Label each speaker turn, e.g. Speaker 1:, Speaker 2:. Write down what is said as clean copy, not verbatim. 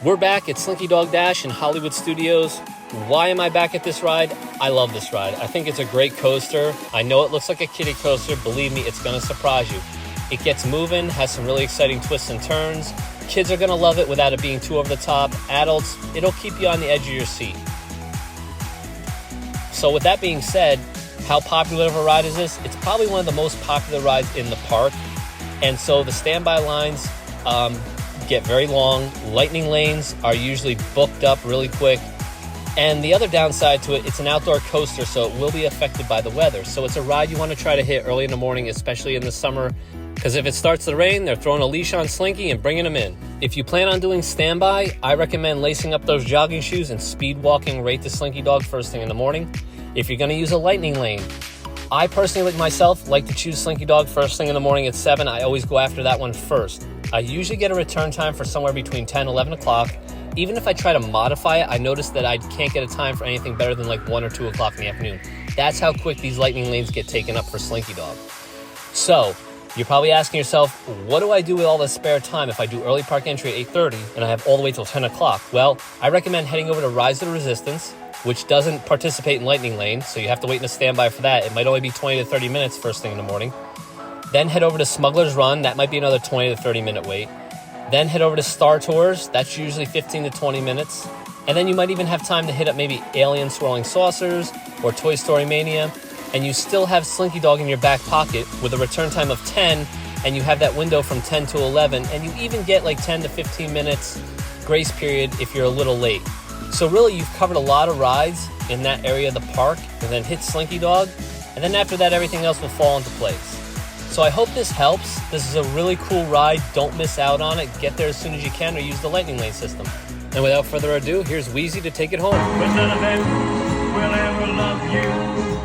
Speaker 1: We're back at Slinky Dog Dash in Hollywood Studios. Why am I back at this ride? I love this ride. I think it's a great coaster. I know it looks like a kiddie coaster. Believe me, it's going to surprise you. It gets moving, has some really exciting twists and turns. Kids are going to love it without it being too over the top. Adults, it'll keep you on the edge of your seat. So with that being said, how popular of a ride is this? It's probably one of the most popular rides in the park. And so the standby lines get very long. Lightning lanes are usually booked up really quick. And the other downside to it, it's an outdoor coaster, so it will be affected by the weather. So it's a ride you want to try to hit early in the morning, especially in the summer, because if it starts to rain, they're throwing a leash on Slinky and bringing him in. If you plan on doing standby, I recommend lacing up those jogging shoes and speed walking right to Slinky Dog first thing in the morning. If you're going to use a lightning lane, I personally, like myself, like to choose Slinky Dog first thing in the morning at 7. I always go after that one first. I usually get a return time for somewhere between 10 and 11 o'clock. Even if I try to modify it, I notice that I can't get a time for anything better than like 1 or 2 o'clock in the afternoon. That's how quick these lightning lanes get taken up for Slinky Dog. So, you're probably asking yourself, what do I do with all this spare time if I do early park entry at 8:30 and I have all the way till 10 o'clock? Well, I recommend heading over to Rise of the Resistance, which doesn't participate in lightning lane, so you have to wait in a standby for that. It might only be 20 to 30 minutes first thing in the morning. Then head over to Smuggler's Run. That might be another 20 to 30 minute wait. Then head over to Star Tours. That's usually 15 to 20 minutes. And then you might even have time to hit up maybe Alien Swirling Saucers or Toy Story Mania. And you still have Slinky Dog in your back pocket with a return time of 10, and you have that window from 10 to 11, and you even get like 10 to 15 minutes grace period if you're a little late. So really, you've covered a lot of rides in that area of the park, and then hit Slinky Dog, and then after that, everything else will fall into place. So I hope this helps. This is a really cool ride. Don't miss out on it. Get there as soon as you can or use the lightning lane system. And without further ado, here's Wheezy to take it home.
Speaker 2: But none of them will ever love you.